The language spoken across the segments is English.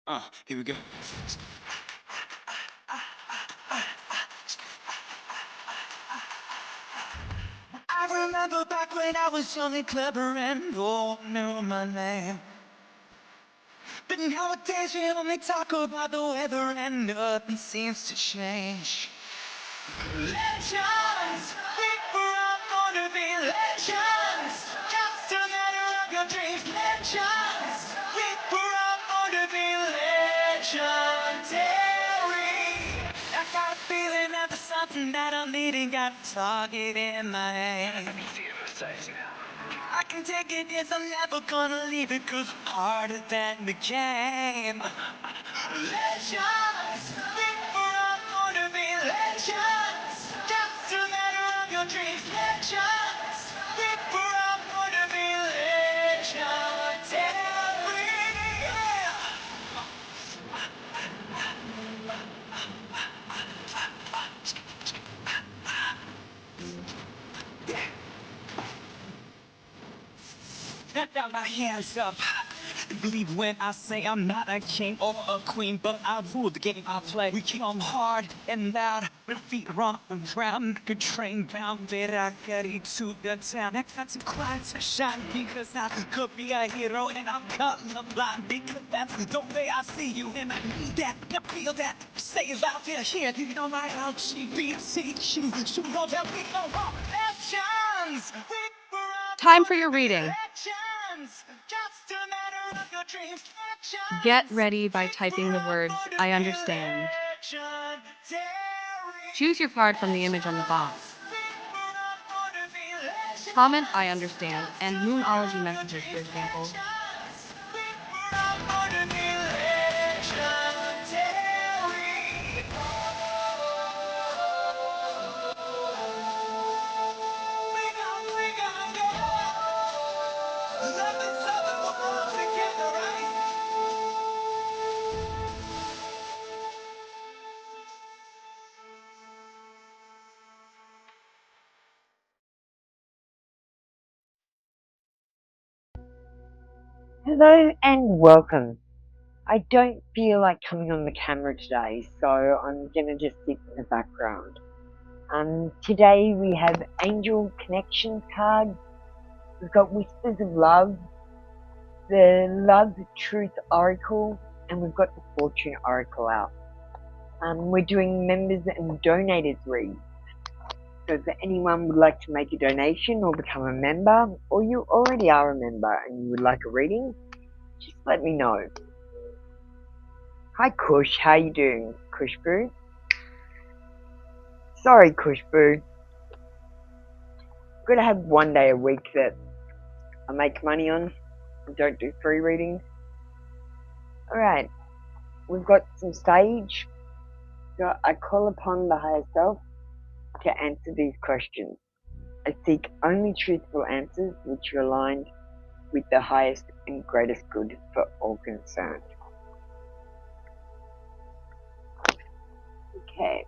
Here we go. I remember back when I was young and clever and all knew my name. But nowadays we only talk about the weather and nothing seems to change. Legends, we were all born to be legends. Just a matter of your dreams. Legends, we were all born to be legendary. I got a feeling that there's something that I'm needing. Got a target in my head. I can take it, yes, I'm never gonna leave it, 'cause I'm harder than the game. Legends, we were all born to be legends. Just a matter of your dreams. Legends, we were all born to be legendary. Yeah. Now my hands up. Believe when I say I'm not a king or a queen, but I rule the game I play. We come hard and loud, with feet on the ground. Good train bound, but I got it to the town. I got to climb to shine because I could be a hero, and I'm colorblind because that's the way I see you. And I need that, I feel that. Say it loud, feel here. You know my LGBTQ. So know that we know all legends. We were all Time born for to your be reading. legends. Just a matter of your dreams. Get Legends. ready by We typing were the all words, born to I be understand. legendary. Choose your card from the image on the box. Comment, I understand, and Moonology messages, for example. Hello and welcome. I don't feel like coming on the camera today, so I'm gonna just sit in the background. Today we have Angel Connections cards. We've got Whispers of Love, the Love Truth Oracle, and we've got the Fortune Oracle out. We're doing members and donators reads. So if anyone would like to make a donation or become a member, or you already are a member and you would like a reading, just let me know. Hi Kush, how you doing, Kushboo? Sorry, Kushboo. I'm gonna have one day a week that I make money on. I don't do free readings. Alright, we've got some sage. So I call upon the higher self to answer these questions. I seek only truthful answers which are aligned with the highest and greatest good for all concerned. Okay.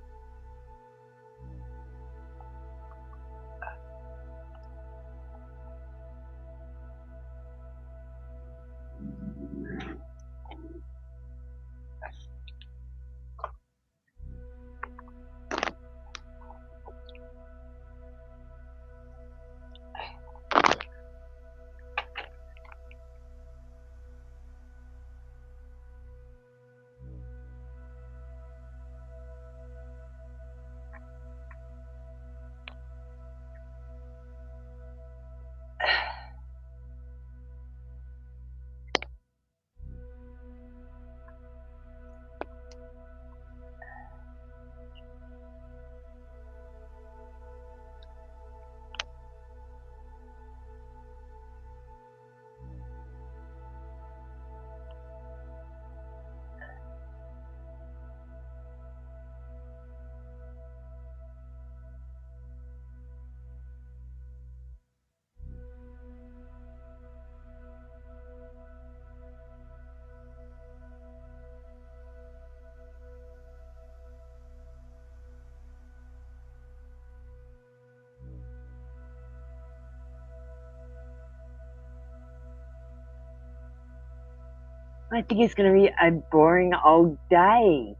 I think it's going to be a boring old day.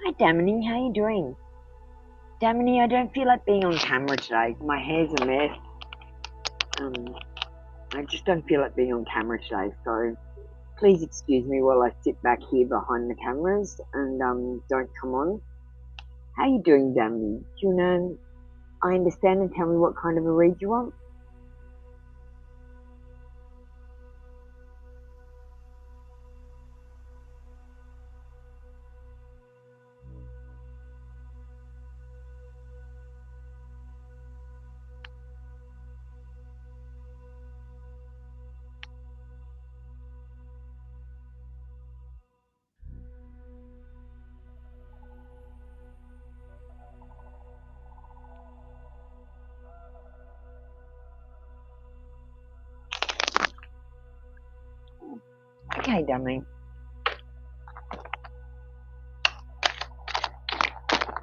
Hi, Damini. How you doing? Damini, I don't feel like being on camera today. My hair's a mess. I just don't feel like being on camera today, so please excuse me while I sit back here behind the cameras and don't come on. How you doing, Damini? Do you know? I understand, and tell me what kind of a read you want. Okay, Damini.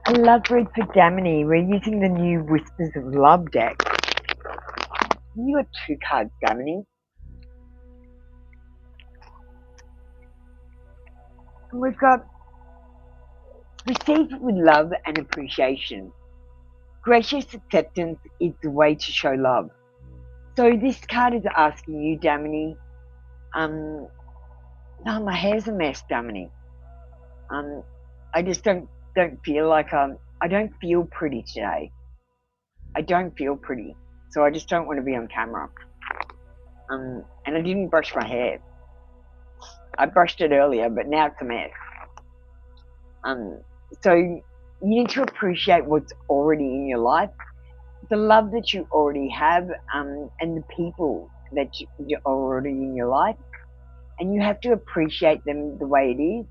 A love read for Damini. We're using the new Whispers of Love deck. You got 2 cards, Damini. And we've got Receive with Love and Appreciation. Gracious acceptance is the way to show love. So this card is asking you, Damini, no, my hair's a mess, Damini. I just don't feel like I don't feel pretty today. I don't feel pretty, so I just don't want to be on camera. And I didn't brush my hair. I brushed it earlier, but now it's a mess. So you need to appreciate what's already in your life, the love that you already have, and the people that you're already in your life, and you have to appreciate them the way it is.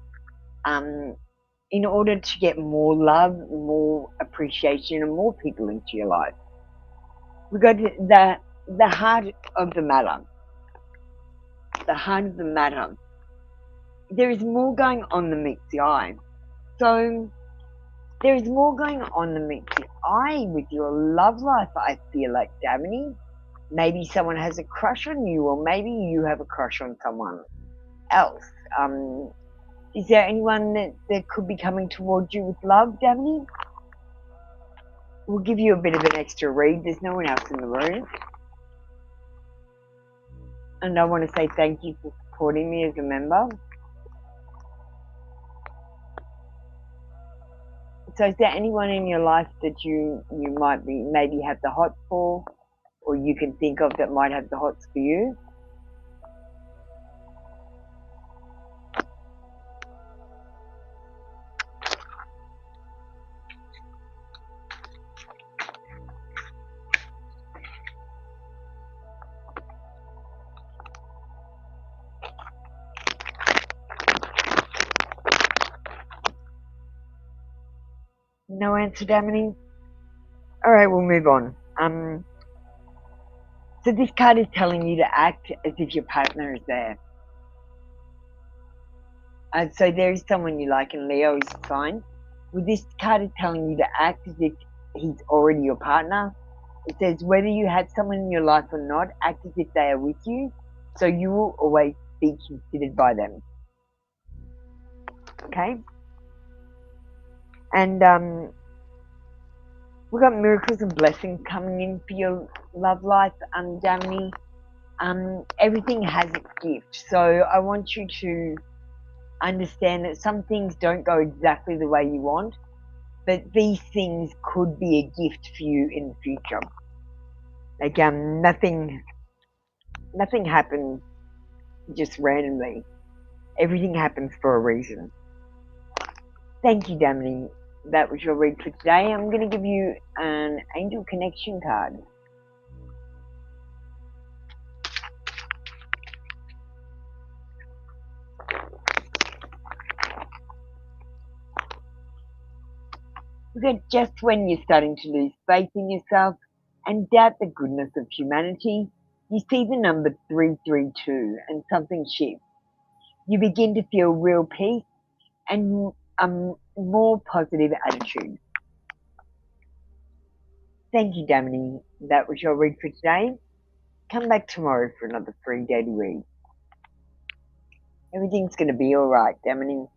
In order to get more love, more appreciation, and more people into your life. We've got the heart of the matter. The heart of the matter. There is more going on than meets the eye. So there is more going on than meets the eye with your love life, I feel like, Damini. Maybe someone has a crush on you, or maybe you have a crush on someone else. Is there anyone that could be coming towards you with love, Damini? We'll give you a bit of an extra read. There's no one else in the room. And I want to say thank you for supporting me as a member. So is there anyone in your life that you might be maybe have the hots for, or you can think of that might have the hots for you? No answer, Damini? Alright, we'll move on. So this card is telling you to act as if your partner is there. So there is someone you like, and Leo is a sign. Well, this card is telling you to act as if he's already your partner. It says whether you have someone in your life or not, act as if they are with you, so you will always be considered by them. Okay? And we've got miracles and blessings coming in for your love life, Damini. Everything has its gift, so I want you to understand that some things don't go exactly the way you want, but these things could be a gift for you in the future. Like nothing happens just randomly. Everything happens for a reason. Thank you, Damini. That was your read for today. I'm going to give you an angel connection card. That just when you're starting to lose faith in yourself and doubt the goodness of humanity, you see the number 332 and something shifts. You begin to feel real peace and more positive attitude. Thank you, Damini. That was your read for today. Come back tomorrow for another free daily read. Everything's going to be alright, Damini.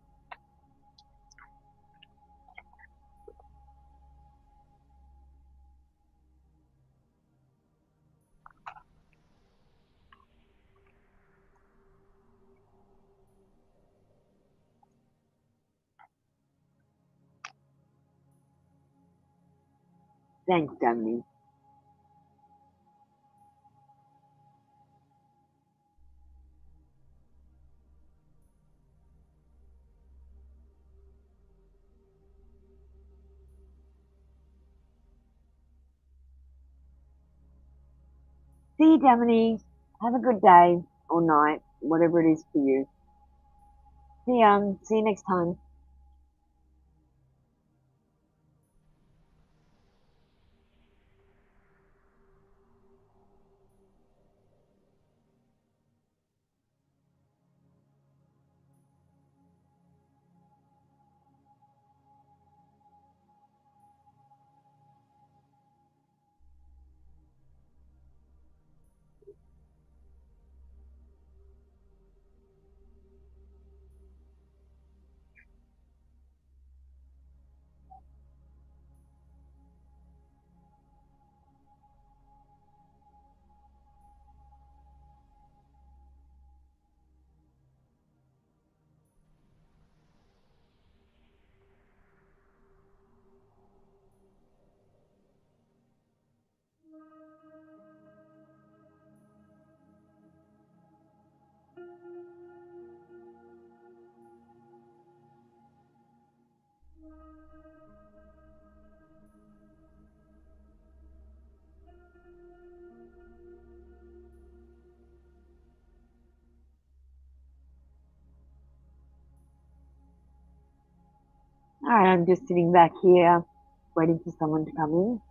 Thanks, Damini. See you, Damini. Have a good day or night, whatever it is for you. See you next time. Alright, I'm just sitting back here waiting for someone to come in.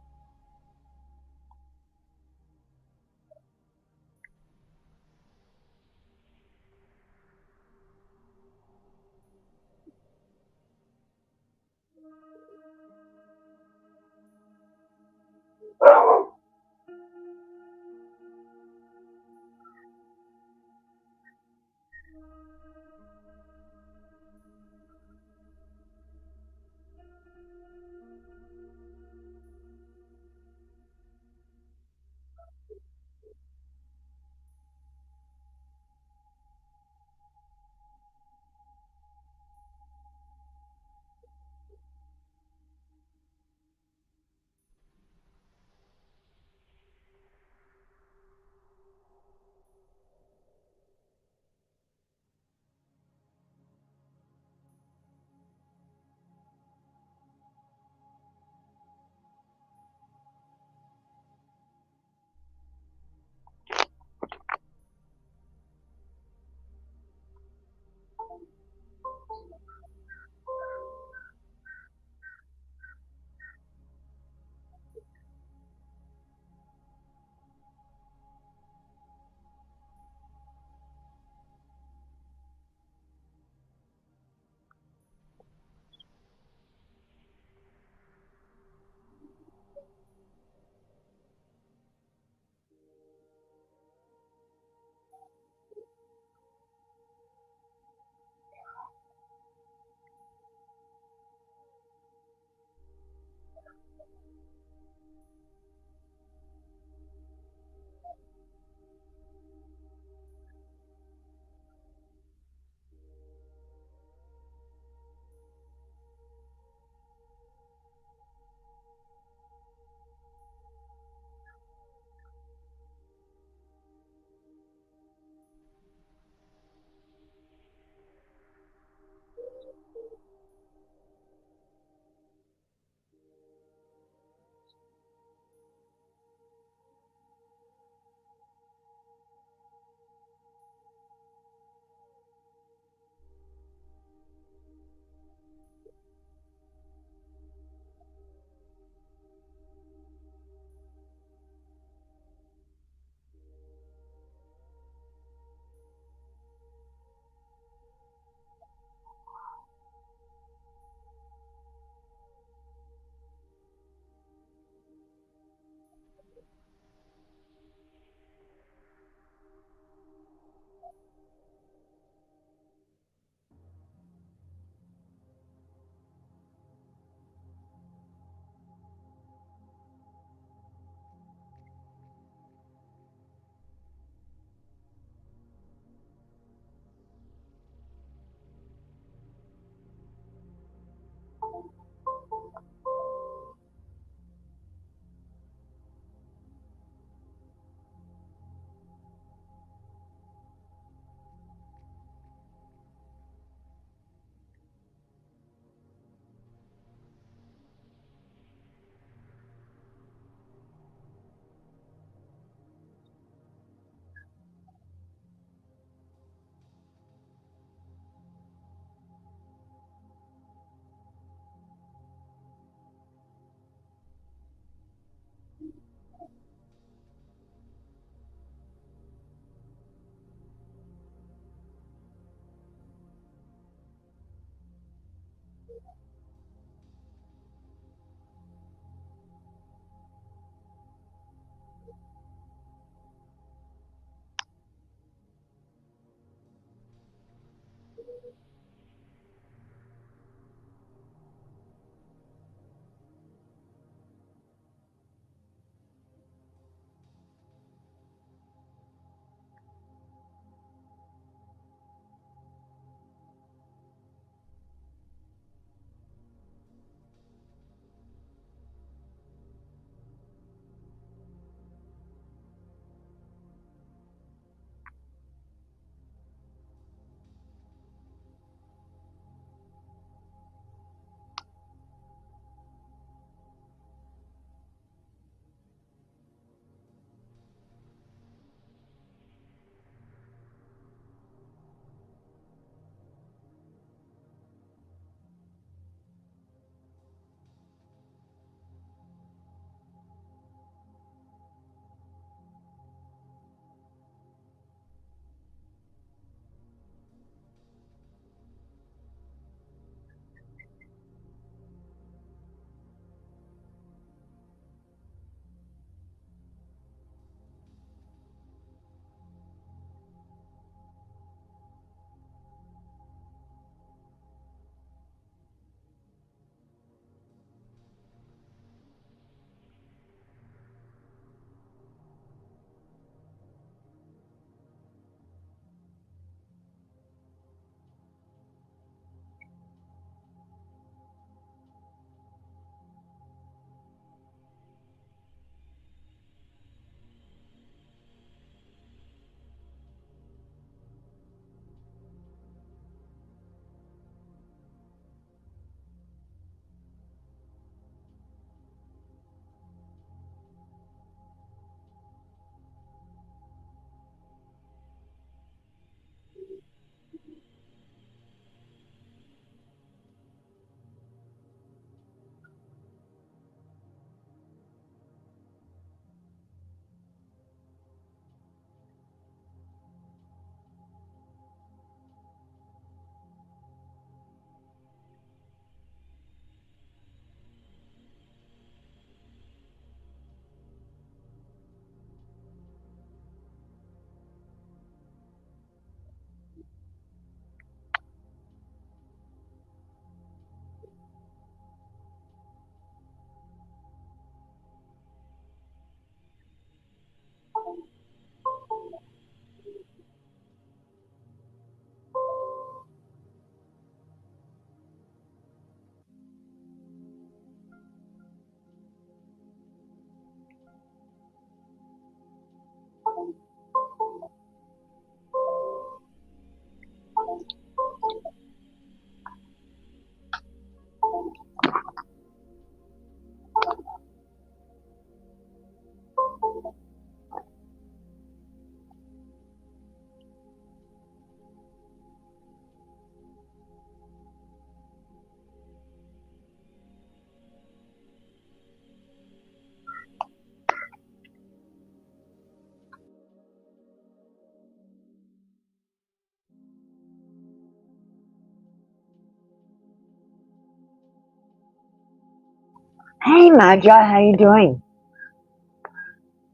Hey Marja, how you doing?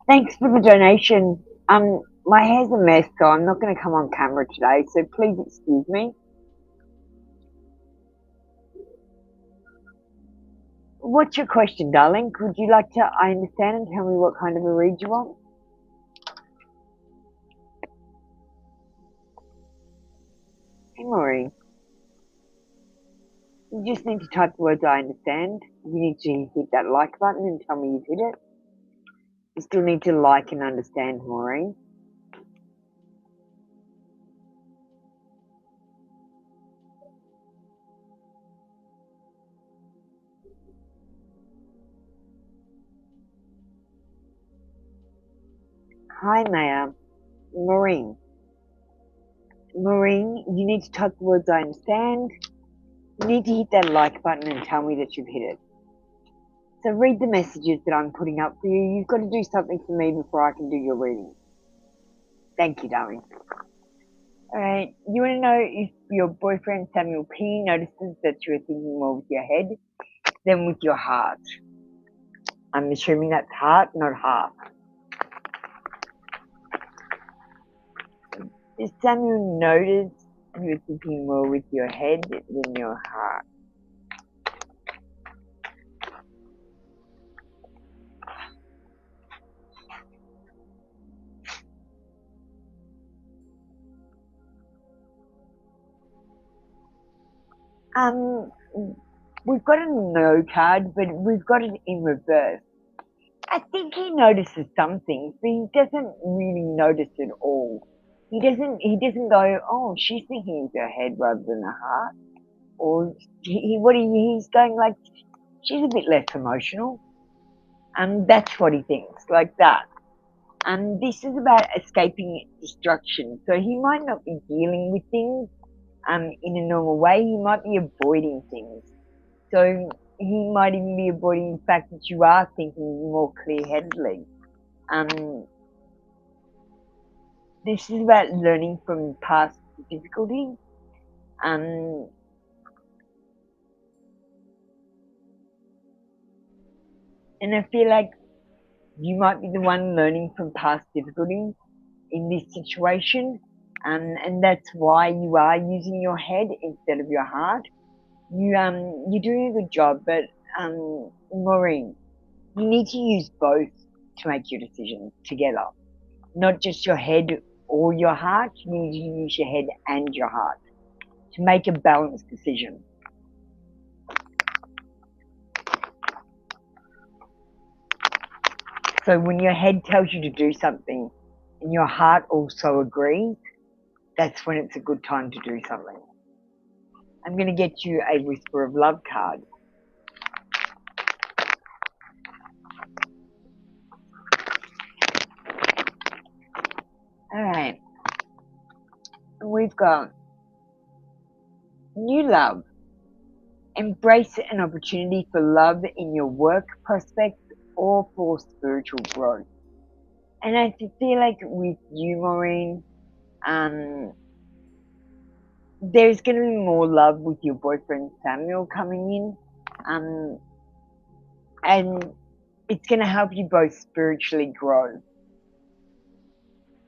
Thanks for the donation. My hair's a mess, so I'm not going to come on camera today, so please excuse me. What's your question, darling? Would you like to I understand and tell me what kind of a read you want? Hey Maureen, you just need to type the words I understand. You need to hit that like button and tell me you've hit it. You still need to like and understand, Maureen. Hi Maya. Maureen. Maureen, you need to type the words I understand. You need to hit that like button and tell me that you've hit it. So read the messages that I'm putting up for you. You've got to do something for me before I can do your reading. Thank you, darling. Alright, you want to know if your boyfriend Samuel P notices that you're thinking more with your head than with your heart. I'm assuming that's heart, not heart. Does Samuel notice you're thinking more with your head than your heart? We've got a no card, but we've got it in reverse. I think he notices some things, but he doesn't really notice it all. He doesn't go, oh, she's thinking with her head rather than her heart. Or he's going like, she's a bit less emotional. And that's what he thinks, like that. And this is about escaping destruction. So he might not be dealing with things in a normal way. He might be avoiding things. So he might even be avoiding the fact that you are thinking more clear-headedly. This is about learning from past difficulties. And I feel like you might be the one learning from past difficulties in this situation. And that's why you are using your head instead of your heart. You're doing a good job, but Maureen, you need to use both to make your decisions together. Not just your head or your heart, you need to use your head and your heart to make a balanced decision. So when your head tells you to do something and your heart also agrees, that's when it's a good time to do something. I'm going to get you a Whisper of Love card. Alright. We've got new love. Embrace an opportunity for love in your work prospects or for spiritual growth. And I feel like with you, Maureen, there's going to be more love with your boyfriend Samuel coming in. And it's going to help you both spiritually grow.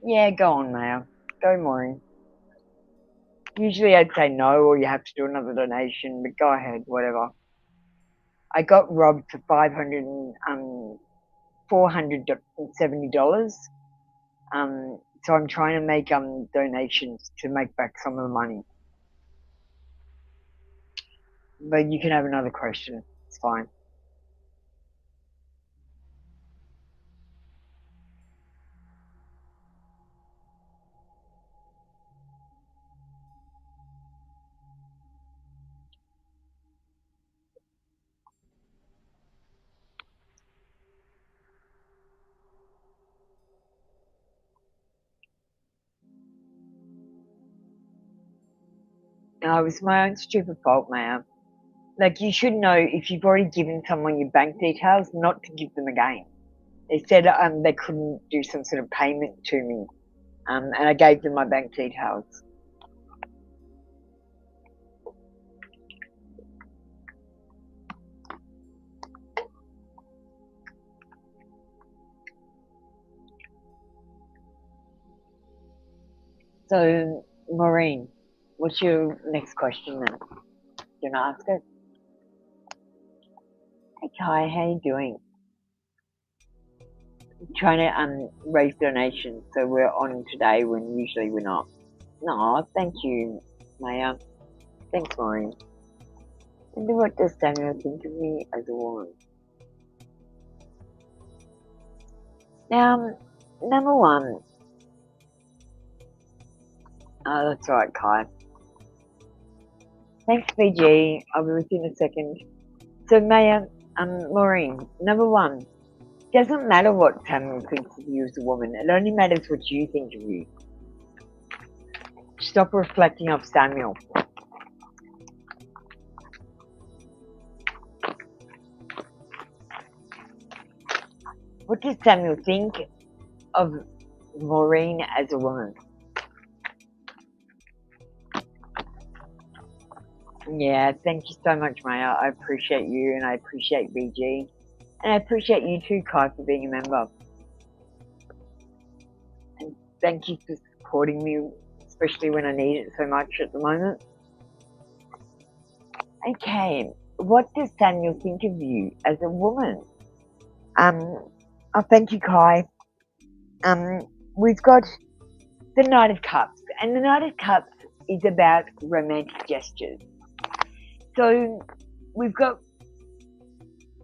Yeah, go on, Maya. Go, Maureen. Usually I'd say no, or you have to do another donation, but go ahead, whatever. I got robbed for $470. So I'm trying to make donations to make back some of the money. But you can have another question. It's fine. No, it was my own stupid fault, Maya. Like, you should know if you've already given someone your bank details, not to give them again. They said they couldn't do some sort of payment to me, and I gave them my bank details. So, Maureen, what's your next question then? Do you want to ask it? Hey Kai, how you doing? Trying to raise donations, so we're on today when usually we're not. No, thank you, Maya. Thanks, Maureen. And what does Daniel think of me as a woman? Now, number one. Oh, that's right, Kai. Thanks, BG. I'll be with you in a second. So, Maya, Maureen, number one. Doesn't matter what Samuel thinks of you as a woman. It only matters what you think of you. Stop reflecting off Samuel. What does Samuel think of Maureen as a woman? Yeah, thank you so much, Maya. I appreciate you, and I appreciate BG. And I appreciate you too, Kai, for being a member. And thank you for supporting me, especially when I need it so much at the moment. Okay, what does Samuel think of you as a woman? Oh, thank you, Kai. We've got the Knight of Cups, and the Knight of Cups is about romantic gestures. So we've got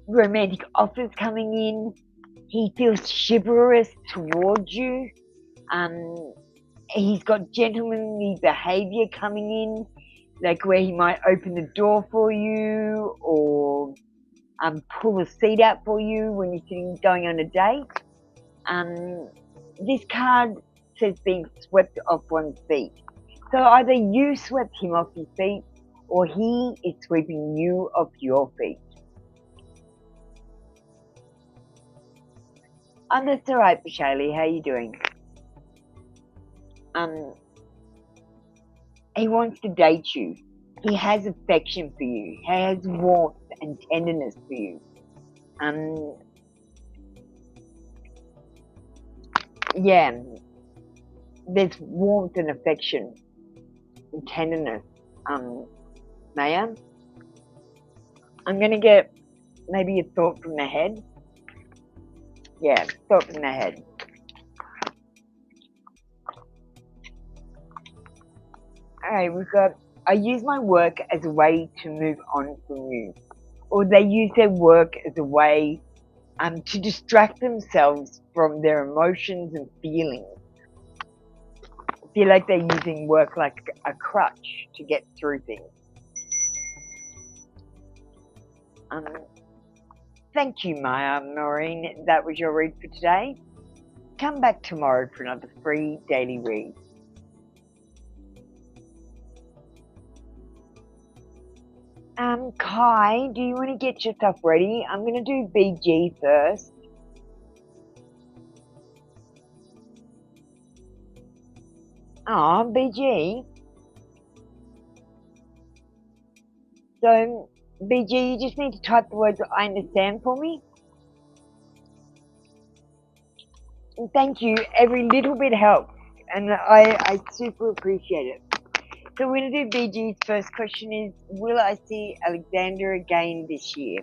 romantic offers coming in. He feels chivalrous towards you. He's got gentlemanly behavior coming in, like where he might open the door for you or pull the seat out for you when you're sitting going on a date. This card says being swept off one's feet. So either you swept him off his feet or he is sweeping you off your feet. That's all right, Shaylee. How are you doing? He wants to date you. He has affection for you. He has warmth and tenderness for you. Yeah, there's warmth and affection and tenderness. Maya, I'm going to get maybe a thought from the head. Yeah, thought from the head. Alright, we've got, I use my work as a way to move on from you. Or they use their work as a way to distract themselves from their emotions and feelings. I feel like they're using work like a crutch to get through things. Thank you, Maya, Maureen. That was your read for today. Come back tomorrow for another free daily read. Kai, do you want to get yourself ready? I'm going to do BG first. Oh, BG. So, BG, you just need to type the words I understand for me. And thank you. Every little bit helps. And I super appreciate it. So we're going to do BG's first question is, will I see Alexander again this year?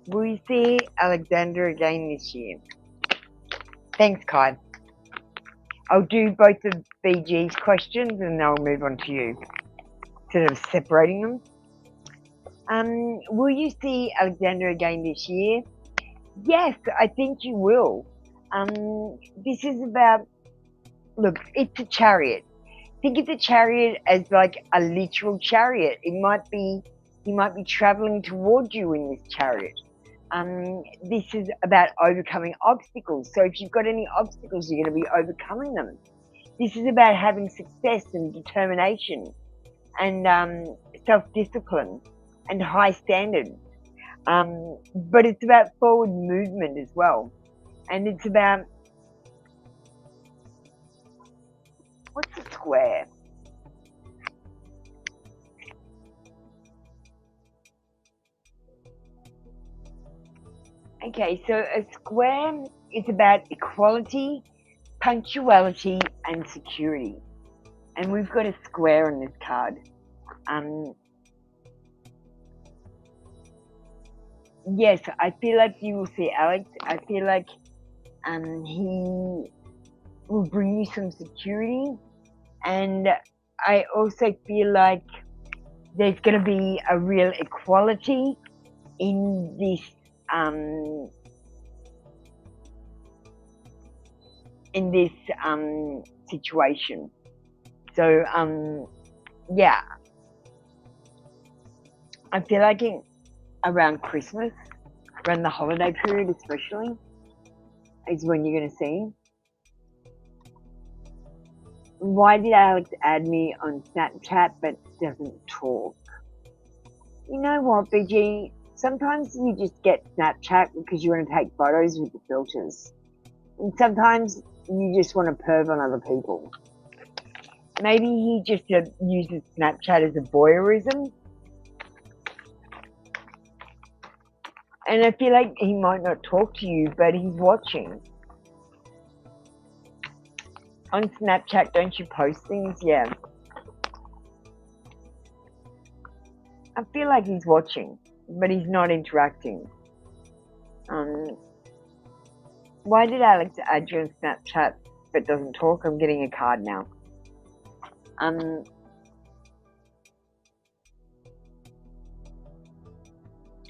Will you see Alexander again this year? Thanks, Kai. I'll do both of BG's questions and then I'll move on to you, instead of separating them. Will you see Alexander again this year? Yes, I think you will. This is about, look, it's a chariot. Think of the chariot as like a literal chariot. He might be traveling towards you in this chariot. This is about overcoming obstacles. So if you've got any obstacles, you're going to be overcoming them. This is about having success and determination and self-discipline and high standards. But it's about forward movement as well. And it's about, what's a square? Okay, so a square is about equality punctuality and security. And we've got a square on this card. Yes, I feel like you will see Alex. I feel like he will bring you some security, and I also feel like there's going to be a real equality in this situation. So yeah, I feel like around Christmas, around the holiday period especially, is when you're going to see. Why did Alex add me on Snapchat but doesn't talk? You know what, BG? Sometimes you just get Snapchat because you want to take photos with the filters. And sometimes you just want to perv on other people. Maybe he just uses Snapchat as a voyeurism. And I feel like he might not talk to you, but he's watching. On Snapchat, don't you post things? Yeah. I feel like he's watching, but he's not interacting. Why did Alex add you on Snapchat but doesn't talk? I'm getting a card now.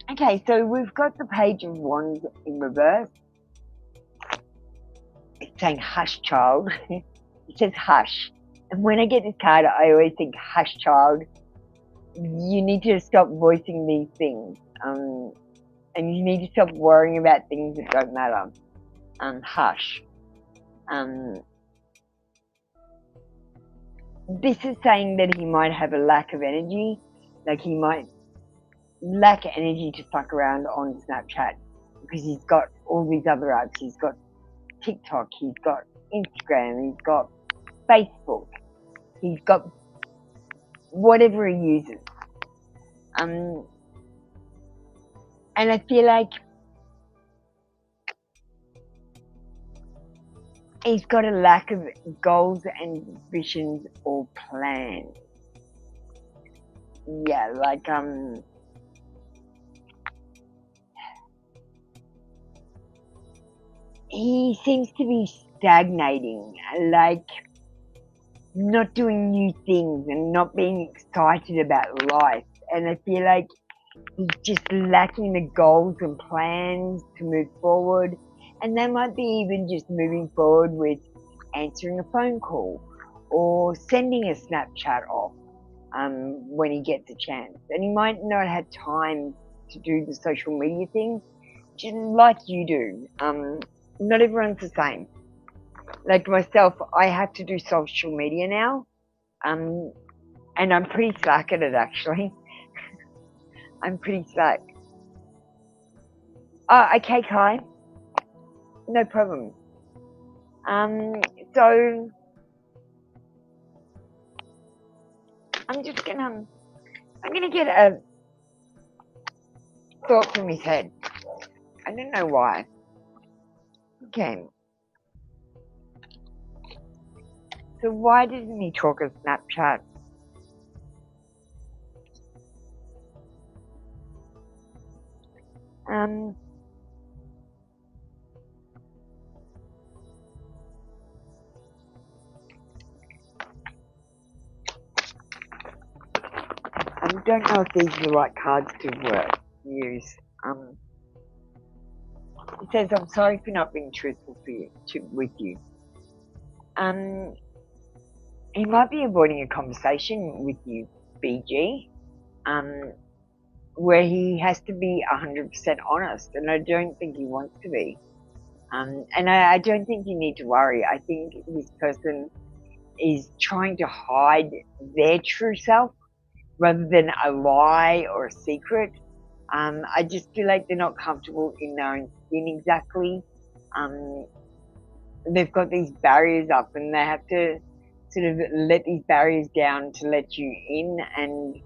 Okay, so we've got the Page of Wands in reverse. It's saying hush, child. It says hush. And when I get this card, I always think, hush, child. You need to stop voicing these things. And you need to stop worrying about things that don't matter. Hush. This is saying that he might have a lack of energy. Like he might lack energy to fuck around on Snapchat because he's got all these other apps. He's got TikTok, he's got Instagram, he's got Facebook, he's got whatever he uses. And I feel like he's got a lack of goals, ambitions, or plans. Yeah, like he seems to be stagnating, like not doing new things and not being excited about life. And I feel like he's just lacking the goals and plans to move forward. And that might be even just moving forward with answering a phone call or sending a Snapchat off when he gets a chance. And he might not have time to do the social media thing, just like you do. Not everyone's the same. Like myself, I have to do social media now, and I'm pretty slack at it actually. I'm pretty slack. Oh, okay, Kai. No problem. So I'm gonna get a thought from his head. I don't know why. Okay. So why didn't he talk on Snapchat? I don't know if these are the right cards to use. It says, I'm sorry for not being truthful with you. He might be avoiding a conversation with you, BG, where he has to be 100% honest, and I don't think he wants to be. And I don't think you need to worry. I think this person is trying to hide their true self rather than a lie or a secret. I just feel like they're not comfortable in their own skin exactly. They've got these barriers up and they have to sort of let these barriers down to let you in, and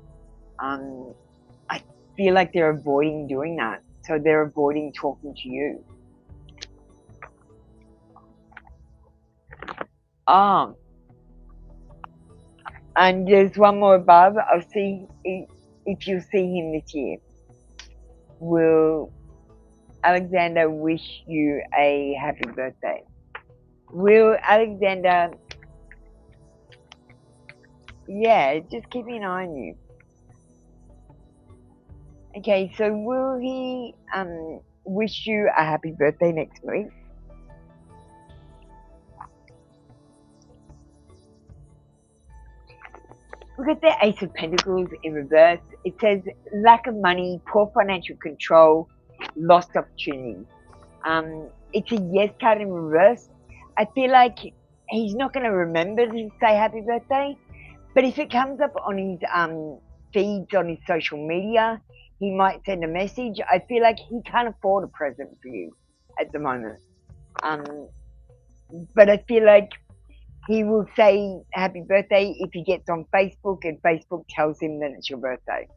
I feel like they're avoiding doing that. So they're avoiding talking to you. And there's one more above. I'll see if you'll see him this year. Will Alexander wish you a happy birthday? Will Alexander, yeah, just keeping an eye on you. Okay, so will he wish you a happy birthday next week? We've got the Ace of Pentacles in reverse. It says lack of money, poor financial control, lost opportunity. It's a yes card in reverse. I feel like he's not going to remember to say happy birthday, but if it comes up on his feeds on his social media, he might send a message. I feel like he can't afford a present for you at the moment. But I feel like he will say happy birthday if he gets on Facebook and Facebook tells him that it's your birthday.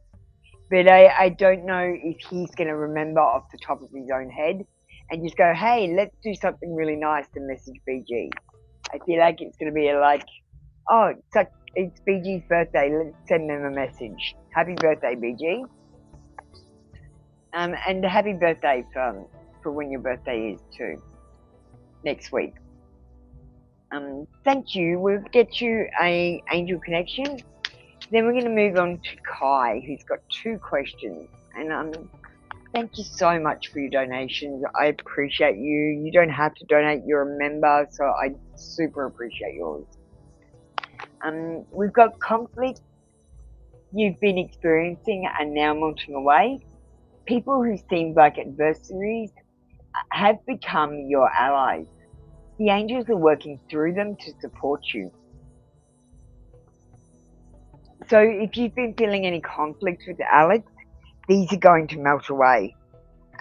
But I don't know if he's going to remember off the top of his own head and just go, hey, let's do something really nice to message BG. I feel like it's going to be like, oh, it's BG's birthday, let's send them a message. Happy birthday, BG. And happy birthday for when your birthday is too, next week. Thank you. We'll get you a angel connection. Then we're going to move on to Kai, who's got 2 questions. And thank you so much for your donations. I appreciate you. You don't have to donate. You're a member, so I super appreciate yours. We've got conflict you've been experiencing and now melting away. People who seemed like adversaries have become your allies. The angels are working through them to support you. So if you've been feeling any conflict with Alex, these are going to melt away.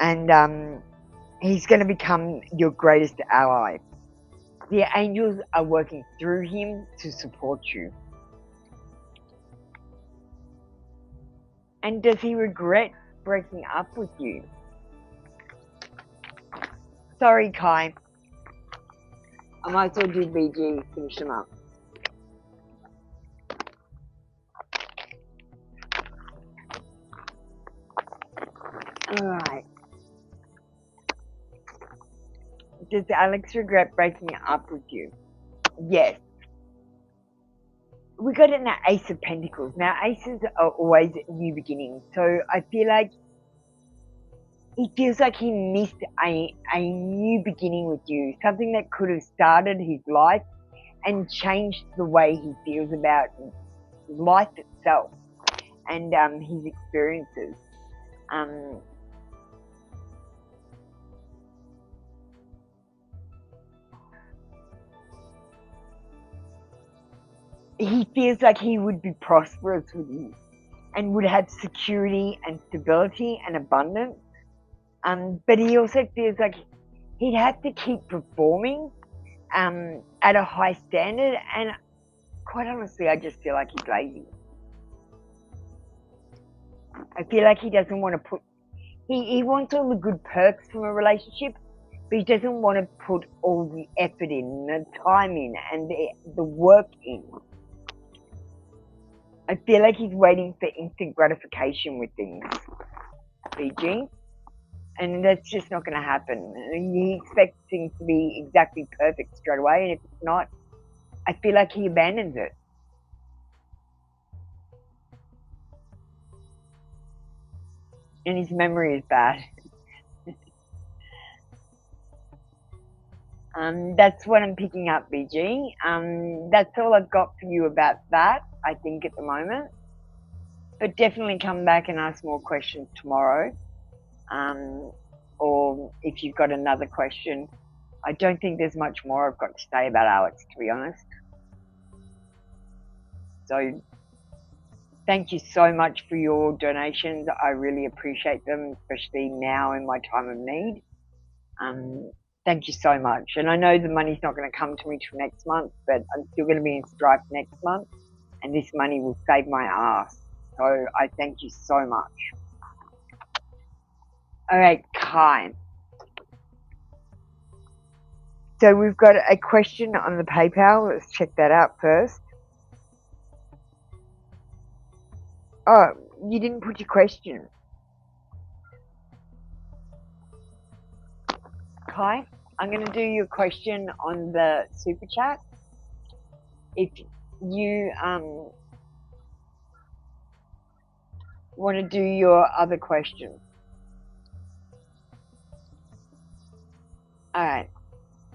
And he's going to become your greatest ally. The angels are working through him to support you. And does he regret breaking up with you? Sorry, Kai. I might as well do BG, finish them up. Alright. Does Alex regret breaking up with you? Yes. We got an Ace of Pentacles. Now, aces are always new beginnings. So I feel like he feels like he missed a new beginning with you. Something that could have started his life and changed the way he feels about life itself and his experiences. He feels like he would be prosperous with you and would have security and stability and abundance. But he also feels like he'd have to keep performing at a high standard. And quite honestly, I just feel like he's lazy. I feel like he doesn't want to put, he wants all the good perks from a relationship, but he doesn't want to put all the effort in, the time in, and the work in. I feel like he's waiting for instant gratification with things, BG. And that's just not going to happen. He expects things to be exactly perfect straight away, and if it's not, I feel like he abandons it. And his memory is bad. That's what I'm picking up, BG. That's all I've got for you about that, I think, at the moment. But definitely come back and ask more questions tomorrow. Or if you've got another question. I don't think there's much more I've got to say about Alex, to be honest. So thank you so much for your donations. I really appreciate them, especially now in my time of need. Thank you so much. And I know the money's not going to come to me till next month, but I'm still going to be in Stripe next month, and this money will save my ass. So I thank you so much. All right, Kai. So we've got a question on the PayPal. Let's check that out first. Oh, you didn't put your question. Kai, I'm going to do your question on the super chat. If you want to do your other question. Alright.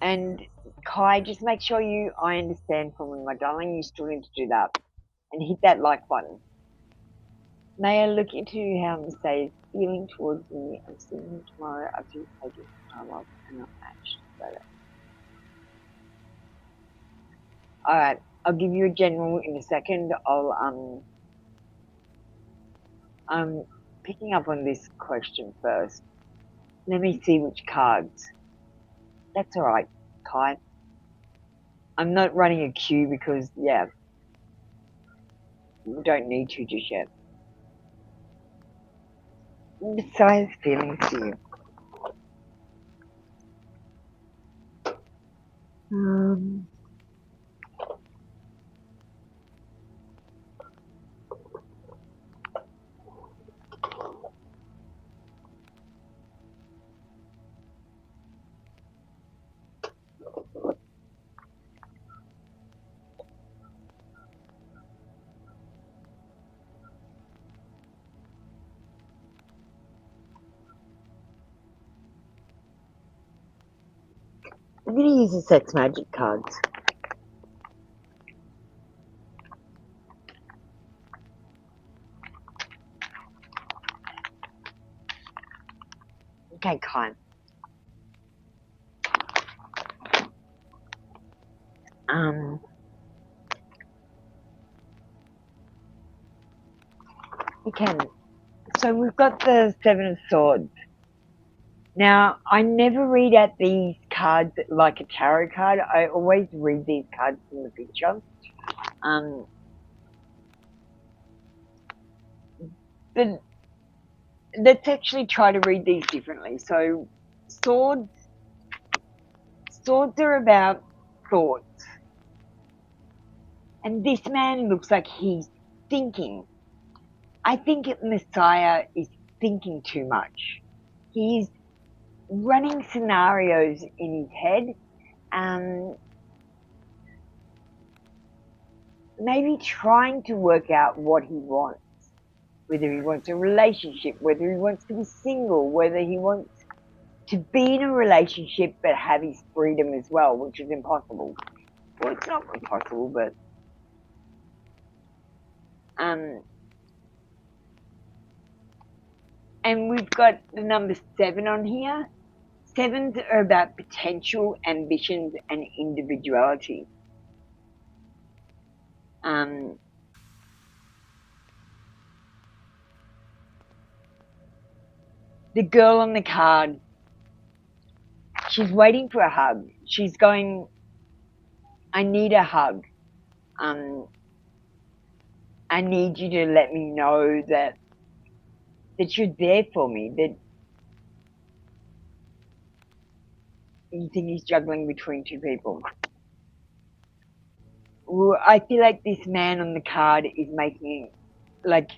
And Kai, just make sure I understand for me, my darling. You still need to do that. And hit that like button. May I look into how Mr. is feeling towards me? I'm seeing him tomorrow after he's taken some time off and not matched. Alright, I'll give you a general in a second. I'm picking up on this question first. Let me see which cards. That's alright, Kai. I'm not running a queue because, yeah, we don't need to just yet. Besides feelings to you. I'm going to use the sex magic cards. Okay, Kai. Okay. So we've got the Seven of Swords. Now, I never read out these cards like a tarot card. I always read these cards from the picture. But let's actually try to read these differently. So, swords are about thoughts. And this man looks like he's thinking. I think Messiah is thinking too much. He's running scenarios in his head, maybe trying to work out what he wants. Whether he wants a relationship, whether he wants to be single, whether he wants to be in a relationship but have his freedom as well, which is impossible. Well, it's not impossible, but and we've got the number 7 on here. 7s are about potential, ambitions, and individuality. The girl on the card, she's waiting for a hug. She's going, I need a hug. I need you to let me know that you're there for me, that you think he's juggling between two people. Well, I feel like this man on the card is making, like,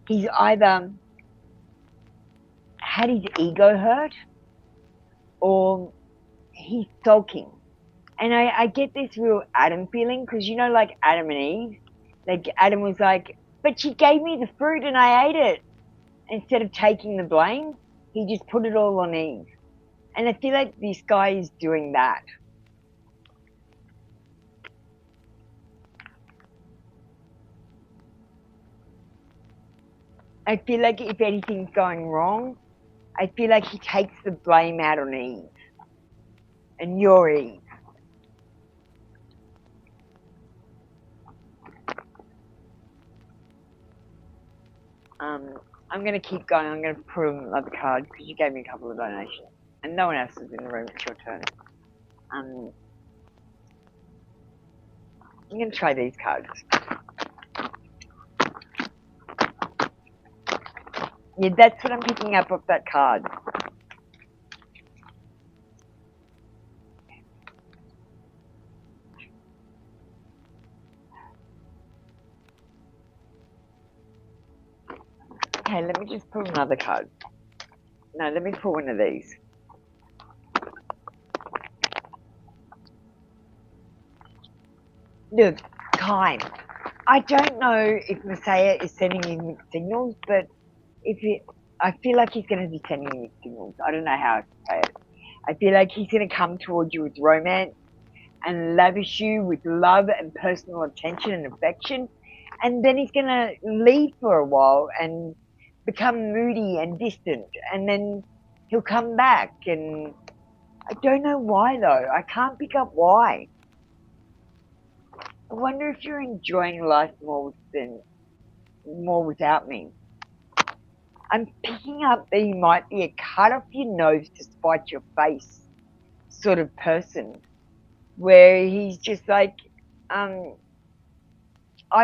he's either had his ego hurt or he's sulking. And I get this real Adam feeling, because you know, like Adam and Eve, like Adam was like, but she gave me the fruit and I ate it. Instead of taking the blame, he just put it all on Eve. And I feel like this guy is doing that. I feel like if anything's going wrong, I feel like he takes the blame out on Eve. And you're Eve. I'm going to keep going. I'm going to put another card because you gave me a couple of donations. And no one else is in the room. It's your turn. I'm going to try these cards. Yeah, that's what I'm picking up off that card. Okay, let me just pull another card. No, let me pull one of these. Look, Kai, I don't know if Messiah is sending you mixed signals, but I feel like he's going to be sending you mixed signals. I don't know how to say it. I feel like he's going to come towards you with romance and lavish you with love and personal attention and affection, and then he's going to leave for a while and become moody and distant, and then he'll come back, and I don't know why though. I can't pick up why. I wonder if you're enjoying life more without me. I'm picking up that you might be a cut off your nose to spite your face sort of person, where he's just like, I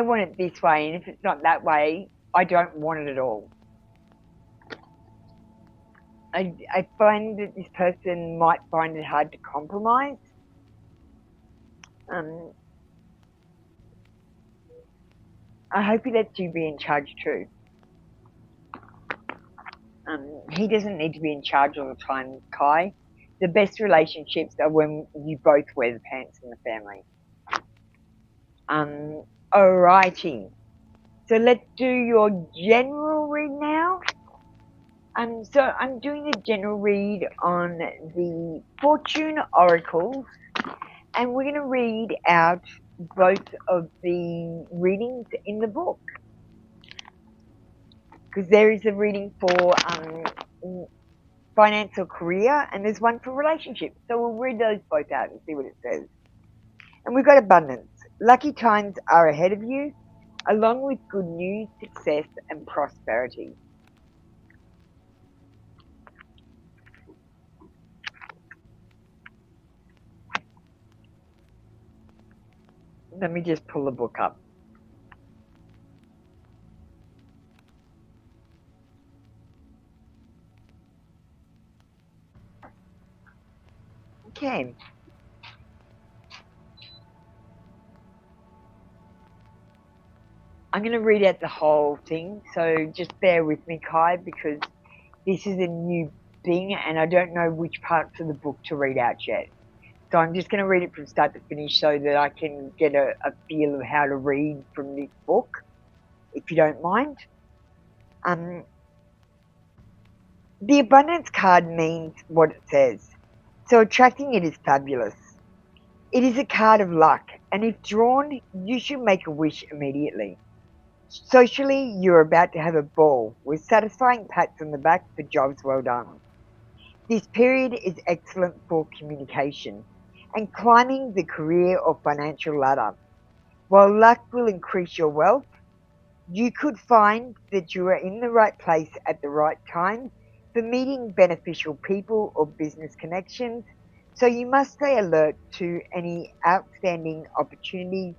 want it this way, and if it's not that way, I don't want it at all. I find that this person might find it hard to compromise. I hope he lets you be in charge too. He doesn't need to be in charge all the time, Kai. The best relationships are when you both wear the pants in the family. Alrighty. So let's do your general read now. So I'm doing a general read on the Fortune Oracles, and we're going to read out both of the readings in the book, because there is a reading for finance or career, and there's one for relationships. So we'll read those both out and see what it says. And we've got abundance. Lucky times are ahead of you, along with good news, success, and prosperity. Let me just pull the book up. Okay. I'm going to read out the whole thing, so just bear with me, Kai, because this is a new thing and I don't know which parts of the book to read out yet. So I'm just going to read it from start to finish so that I can get a feel of how to read from this book, if you don't mind. The abundance card means what it says, so attracting it is fabulous. It is a card of luck, and if drawn, you should make a wish immediately. Socially, you're about to have a ball with satisfying pats on the back for jobs well done. This period is excellent for communication and climbing the career or financial ladder. While luck will increase your wealth, you could find that you are in the right place at the right time for meeting beneficial people or business connections, so you must stay alert to any outstanding opportunities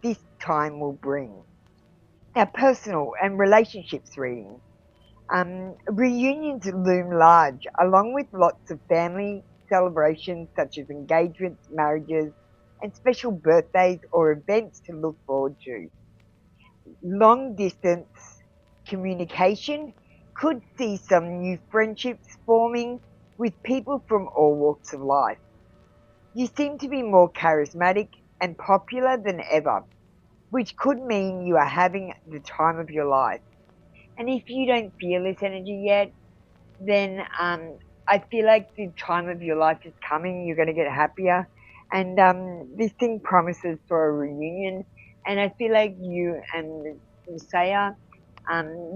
this time will bring. Now, personal and relationships reading. Reunions loom large, along with lots of family celebrations such as engagements, marriages, and special birthdays or events to look forward to. Long distance communication could see some new friendships forming with people from all walks of life. You seem to be more charismatic and popular than ever, which could mean you are having the time of your life. And if you don't feel this energy yet, then I feel like the time of your life is coming. You're going to get happier, and this thing promises for a reunion. And I feel like you and Messiah,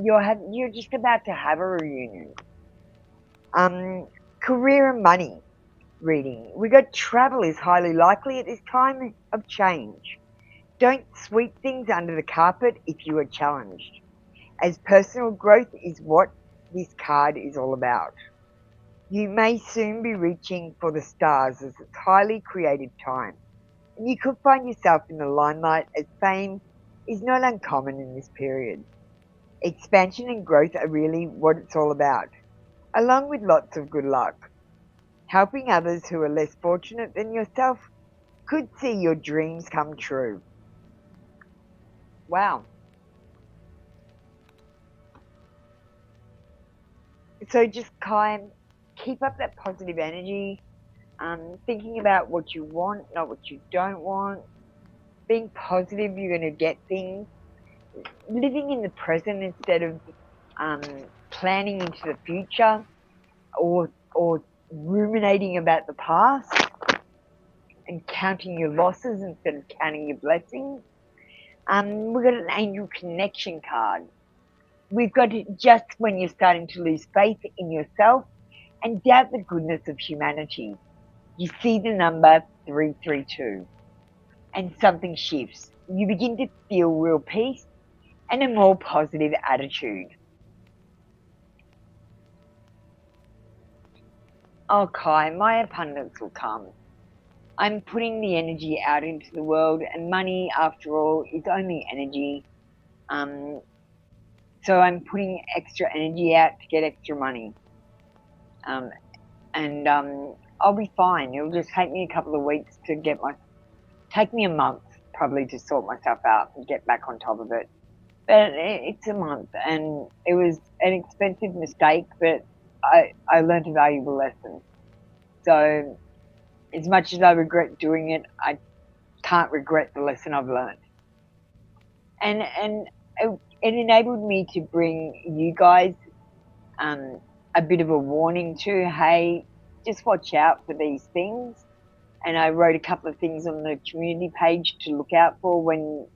you're just about to have a reunion. Career and money reading. We got travel is highly likely at this time of change. Don't sweep things under the carpet if you are challenged, as personal growth is what this card is all about. You may soon be reaching for the stars as it's highly creative time, and you could find yourself in the limelight as fame is not uncommon in this period. Expansion and growth are really what it's all about, along with lots of good luck. Helping others who are less fortunate than yourself could see your dreams come true. Wow. So just kind of keep up that positive energy, thinking about what you want, not what you don't want. Being positive, you're going to get things. Living in the present instead of um, planning into the future, or ruminating about the past and counting your losses instead of counting your blessings. We've got an angel connection card. We've got it just when you're starting to lose faith in yourself and doubt the goodness of humanity. You see the number 332 and something shifts. You begin to feel real peace and a more positive attitude. Oh, Kai, my abundance will come. I'm putting the energy out into the world, and money, after all, is only energy. Um, so I'm putting extra energy out to get extra money. And I'll be fine. It'll just take me a couple of weeks to take me a month probably to sort myself out and get back on top of it. But it's a month, and it was an expensive mistake, but I learned a valuable lesson. So as much as I regret doing it, I can't regret the lesson I've learned. And it enabled me to bring you guys a bit of a warning to, hey, just watch out for these things. And I wrote a couple of things on the community page to look out for when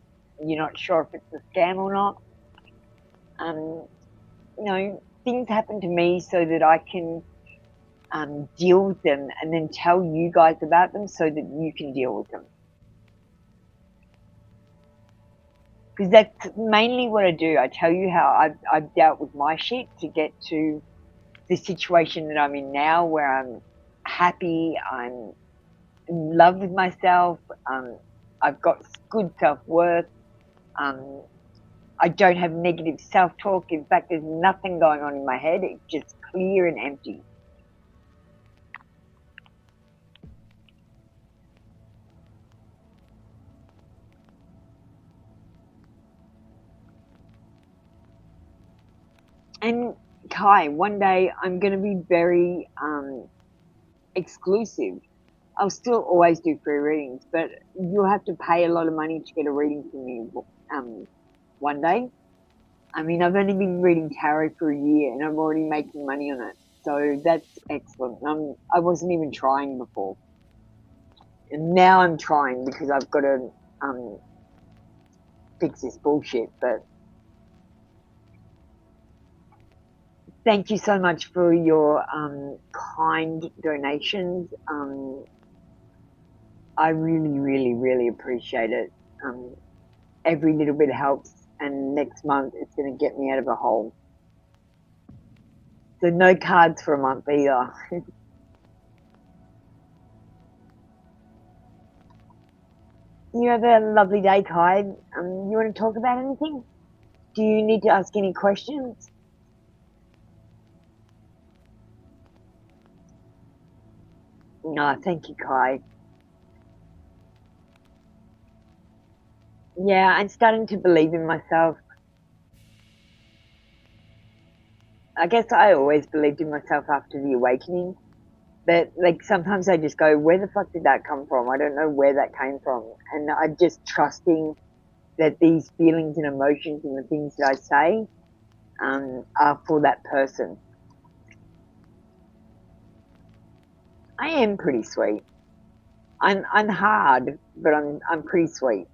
you're not sure if it's a scam or not. Things happen to me so that I can deal with them and then tell you guys about them so that you can deal with them. Because that's mainly what I do. I tell you how I've dealt with my shit to get to the situation that I'm in now, where I'm happy, I'm in love with myself, I've got good self-worth, I don't have negative self-talk. In fact, there's nothing going on in my head. It's just clear and empty. And Kai, one day I'm going to be very exclusive. I'll still always do free readings, but you'll have to pay a lot of money to get a reading from me one day. I mean, I've only been reading tarot for a year and I'm already making money on it. So that's excellent. I wasn't even trying before. And now I'm trying because I've got to fix this bullshit. But thank you so much for your kind donations. I really, really, really appreciate it. Every little bit helps, and next month it's going to get me out of a hole. So no cards for a month either. You have a lovely day, Kai. You want to talk about anything? Do you need to ask any questions? No, thank you, Kai. Yeah, I'm starting to believe in myself. I guess I always believed in myself after the awakening. But like sometimes I just go, where the fuck did that come from? I don't know where that came from. And I'm just trusting that these feelings and emotions and the things that I say are for that person. I am pretty sweet. I'm hard, but I'm pretty sweet.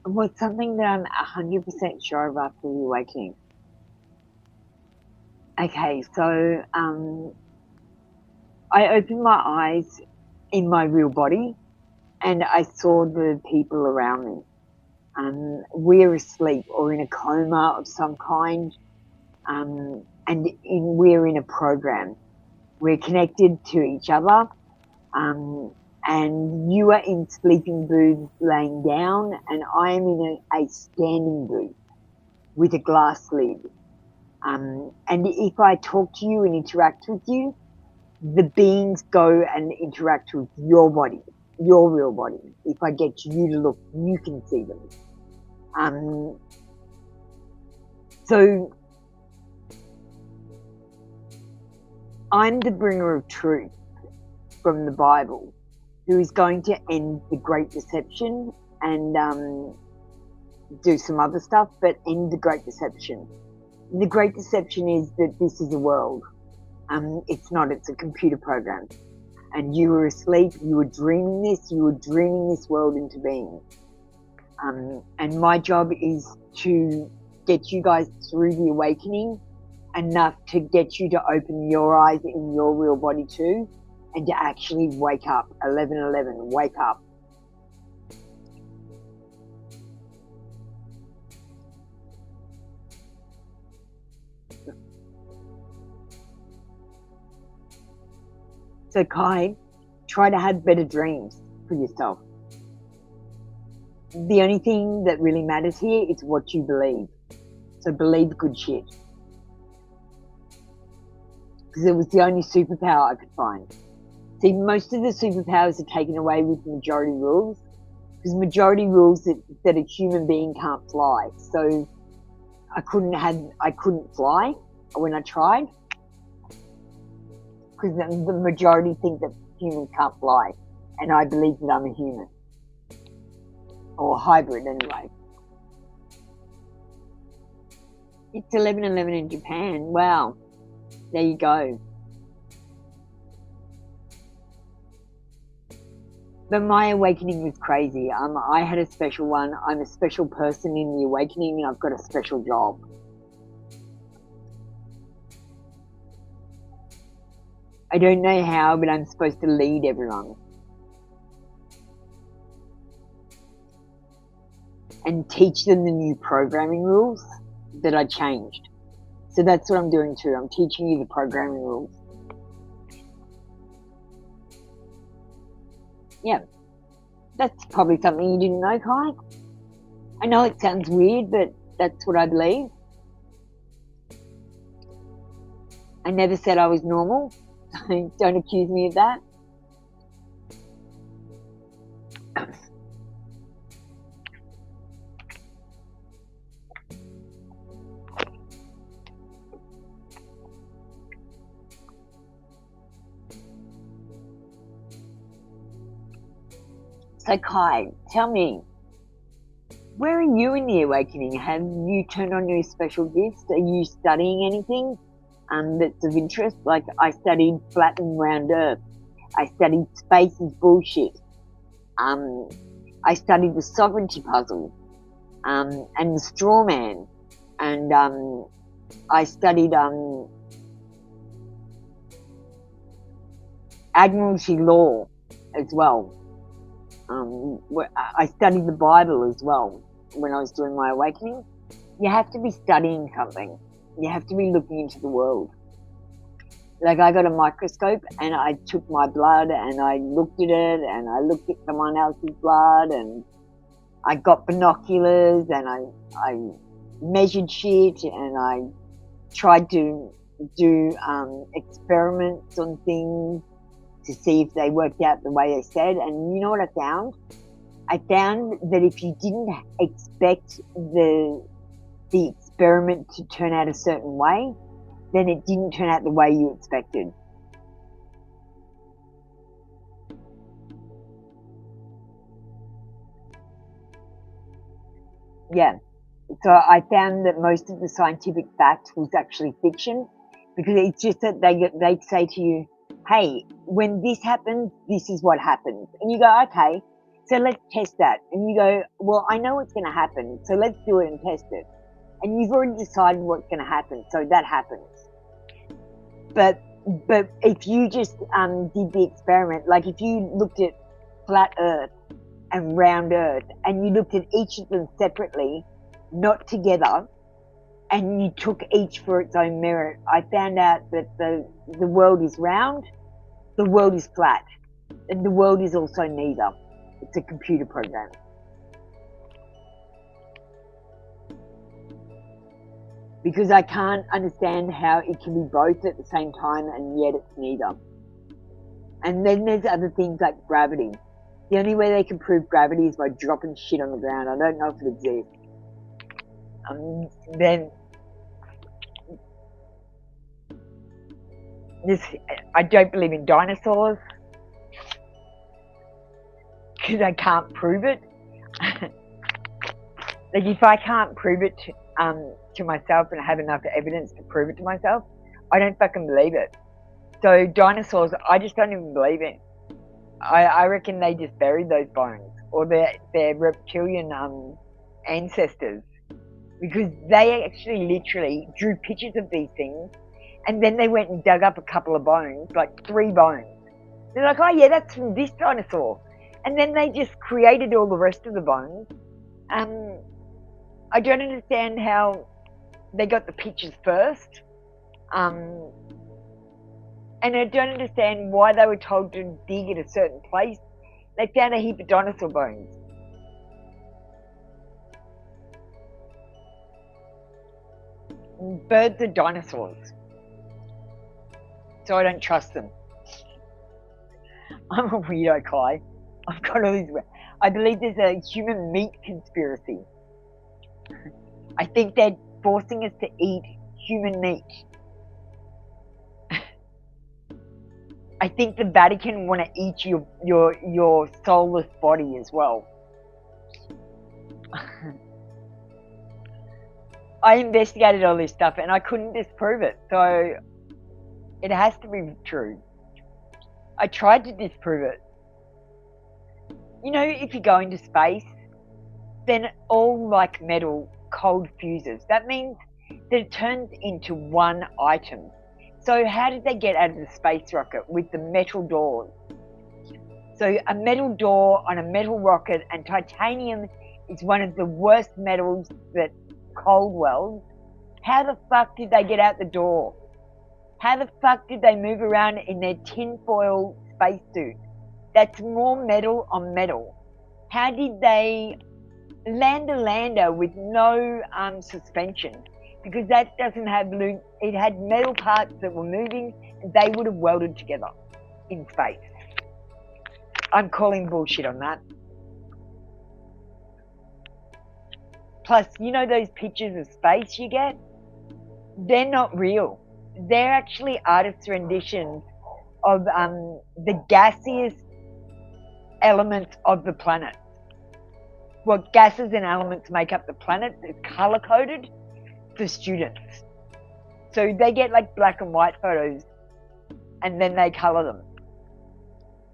What's something that I'm 100% sure of after the awakening? Okay, so I opened my eyes in my real body, and I saw the people around me. We're asleep or in a coma of some kind, and we're in a program. We're connected to each other, and you are in sleeping booths laying down, and I am in a standing booth with a glass lid. And if I talk to you and interact with you, the beings go and interact with your body, your real body. If I get you to look, you can see them. So I'm the bringer of truth from the Bible, who is going to end the Great Deception and do some other stuff, but end the Great Deception. The Great Deception is that this is a world. It's not, it's a computer program. And you were asleep, you were dreaming this world into being. And my job is to get you guys through the awakening enough to get you to open your eyes in your real body too, and to actually wake up. 11:11, wake up. So Kai, try to have better dreams for yourself. The only thing that really matters here is what you believe. So believe good shit. Because it was the only superpower I could find. See, most of the superpowers are taken away with majority rules. Because majority rules that a human being can't fly. So I couldn't fly when I tried. Because the majority think that humans can't fly. And I believe that I'm a human. Or hybrid anyway. It's 11:11 in Japan. Wow. There you go. But my awakening was crazy. I had a special one. I'm a special person in the awakening, and I've got a special job. I don't know how, but I'm supposed to lead everyone. And teach them the new programming rules that I changed. So that's what I'm doing too. I'm teaching you the programming rules. Yeah. That's probably something you didn't know, Kai. I know it sounds weird, but that's what I believe. I never said I was normal. Don't accuse me of that. So Kai, tell me, where are you in the awakening? Have you turned on your special gifts? Are you studying anything that's of interest? Like I studied flat and round earth. I studied space is bullshit. I studied the sovereignty puzzle and the straw man. And I studied admiralty law as well. I studied the Bible as well when I was doing my awakening. You have to be studying something. You have to be looking into the world. Like I got a microscope and I took my blood and I looked at it and I looked at someone else's blood and I got binoculars and I measured shit and I tried to do experiments on things to see if they worked out the way they said. And you know what I found? I found that if you didn't expect the experiment to turn out a certain way, then it didn't turn out the way you expected. Yeah. So I found that most of the scientific fact was actually fiction, because it's just that they'd say to you, hey, when this happens, this is what happens. And you go, okay, so let's test that. And you go, well, I know what's going to happen, so let's do it and test it. And you've already decided what's going to happen, so that happens. But if you just did the experiment, like if you looked at flat Earth and round Earth, and you looked at each of them separately, not together, and you took each for its own merit, I found out that the world is round, the world is flat, and the world is also neither. It's a computer program. Because I can't understand how it can be both at the same time and yet it's neither. And then there's other things like gravity. The only way they can prove gravity is by dropping shit on the ground. I don't know if it exists. Then I don't believe in dinosaurs because I can't prove it. Like if I can't prove it to myself and have enough evidence to prove it to myself, I don't fucking believe it. So dinosaurs, I just don't even believe in. I reckon they just buried those bones, or their reptilian ancestors, because they actually literally drew pictures of these things, and then they went and dug up a couple of bones, like 3 bones. They're like, oh yeah, that's from this dinosaur, and then they just created all the rest of the bones. I don't understand how they got the pictures first. And I don't understand why they were told to dig at a certain place. They found a heap of dinosaur bones. Birds are dinosaurs. So I don't trust them. I'm a weirdo, Kai. I've got all these... I believe there's a human meat conspiracy. I think they're forcing us to eat human meat. I think the Vatican want to eat your soulless body as well. I investigated all this stuff and I couldn't disprove it, so it has to be true. I tried to disprove it. You know, if you go into space, then all like metal cold fuses. That means that it turns into one item. So how did they get out of the space rocket with the metal doors? So a metal door on a metal rocket, and titanium is one of the worst metals that cold welds. How the fuck did they get out the door? How the fuck did they move around in their tinfoil spacesuit? That's more metal on metal. How did they land a lander with no suspension? Because that doesn't have loop. It had metal parts that were moving, and they would have welded together in space. I'm calling bullshit on that. Plus, you know those pictures of space you get? They're not real. They're actually artists' renditions of the gaseous elements of the planet. What gases and elements make up the planet is color-coded for students. So they get like black and white photos and then they color them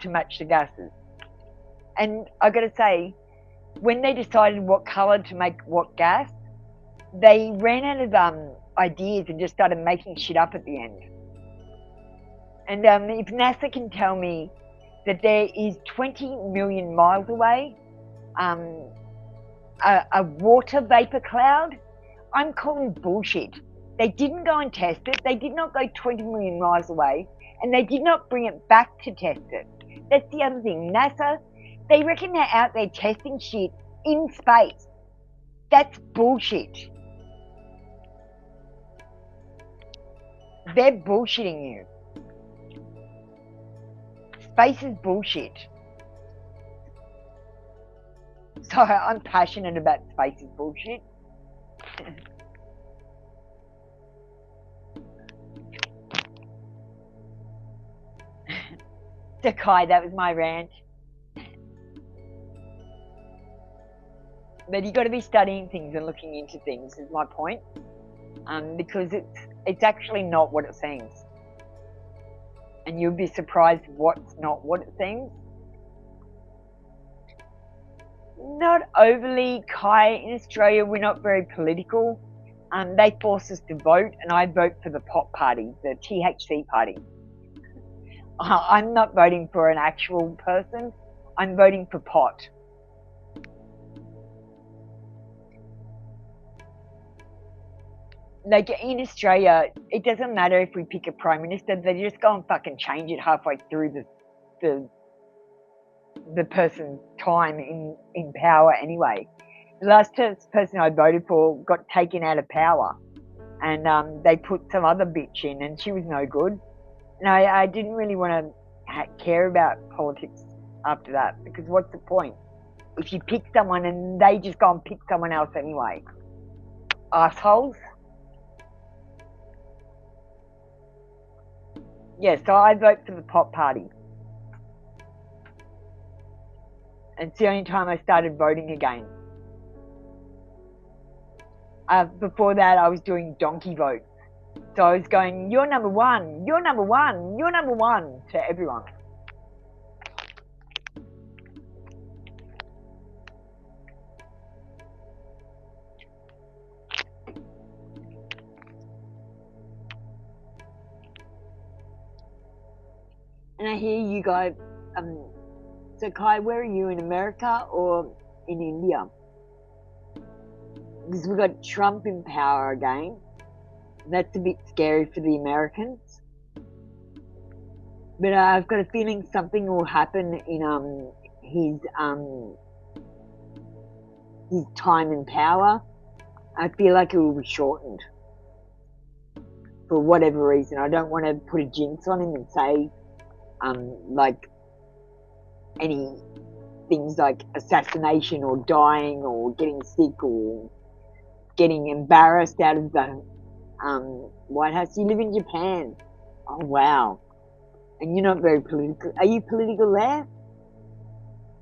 to match the gases. And I gotta say, when they decided what color to make what gas, they ran out of ideas and just started making shit up at the end. And if NASA can tell me that there is 20 million miles away a water vapor cloud, I'm calling bullshit. They didn't go and test it. They did not go 20 million miles away, and they did not bring it back to test it. That's the other thing. NASA, they reckon they're out there testing shit in space. That's bullshit. They're bullshitting you. Space is bullshit. So I'm passionate about space is bullshit. So Kai, that was my rant. But you got to be studying things and looking into things is my point, because it's actually not what it seems, and you'll be surprised what's not what it seems. Not overly, Kai. In Australia, we're not very political. They force us to vote, and I vote for the pot party, the THC party. I'm not voting for an actual person. I'm voting for pot. like in Australia, it doesn't matter if we pick a prime minister; they just go and fucking change it halfway through the person's time in power anyway. The last person I voted for got taken out of power, and they put some other bitch in, and she was no good. And I didn't really want to care about politics after that, because what's the point if you pick someone and they just go and pick someone else anyway? Assholes. Yeah, so I vote for the Pop Party. And it's the only time I started voting again. Before that, I was doing donkey votes. So I was going, you're number one, you're number one, you're number one to everyone. And I hear you guys, so Kai, where are you, in America or in India? Because we've got Trump in power again. That's a bit scary for the Americans. But I've got a feeling something will happen in his time in power. I feel like it will be shortened for whatever reason. I don't want to put a jinx on him and say like any things like assassination or dying or getting sick or getting embarrassed out of the White House. You live in Japan. Oh wow. And you're not very political. Are you political there?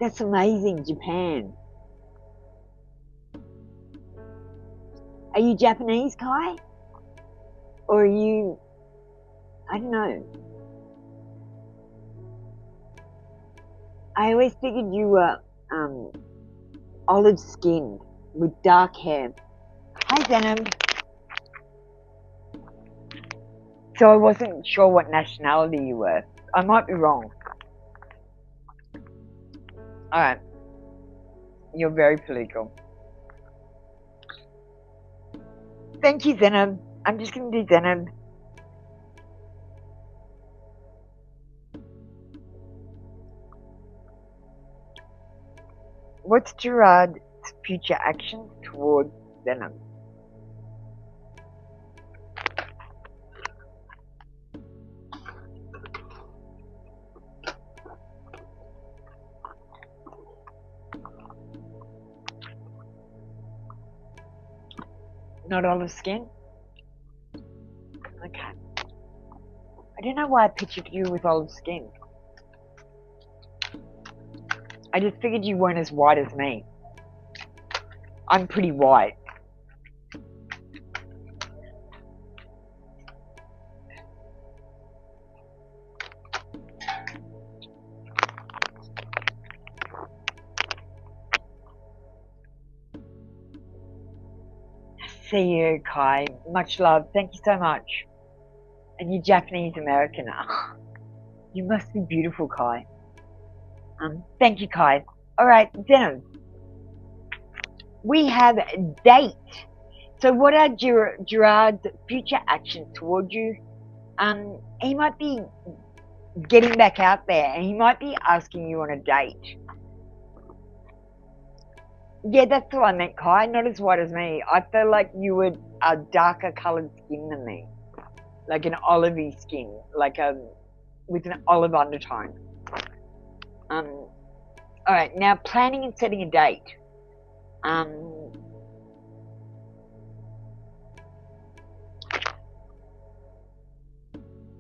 That's amazing, Japan. Are you Japanese, Kai? Or are you, I don't know. I always figured you were olive skinned with dark hair. Hi, Zenom. So I wasn't sure what nationality you were. I might be wrong. Alright. You're very political. Thank you, Zenom. I'm just going to do Zenom. What's Gerard's future actions towards Zenom? Not olive skin? Okay. I don't know why I pictured you with olive skin. I just figured you weren't as white as me. I'm pretty white. See you, Kai. Much love. Thank you so much. And you're Japanese American. You must be beautiful, Kai. Thank you, Kai. All right, Zenon. We have a date. So what are Gerard's future actions towards you? He might be getting back out there and he might be asking you on a date. Yeah, that's what I meant, Kai. Not as white as me. I feel like you were a darker coloured skin than me. Like an olivey skin. Like with an olive undertone. Alright, now planning and setting a date.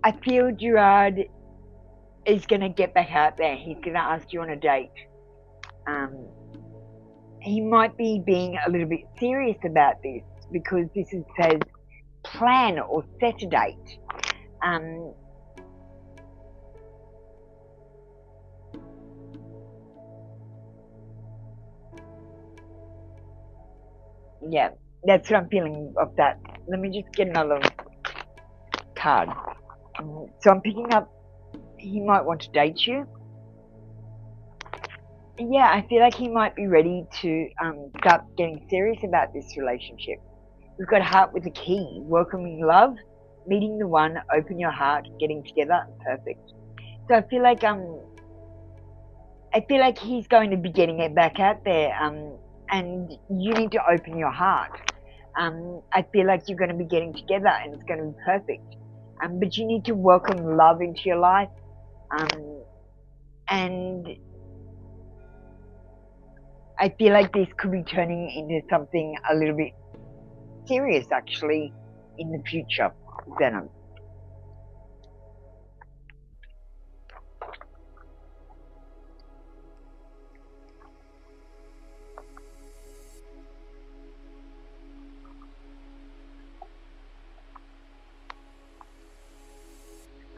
I feel Gerard is going to get back out there. He's going to ask you on a date. He might be being a little bit serious about this because this says plan or set a date. Yeah, that's what I'm feeling of that. Let me just get another card. So I'm picking up, he might want to date you. Yeah, I feel like he might be ready to start getting serious about this relationship. We've got heart with a key, welcoming love, meeting the one, open your heart, getting together, perfect. So I feel like he's going to be getting it back out there, and you need to open your heart. I feel like you're going to be getting together and it's going to be perfect. But you need to welcome love into your life, and I feel like this could be turning into something a little bit serious, actually, in the future, Venom.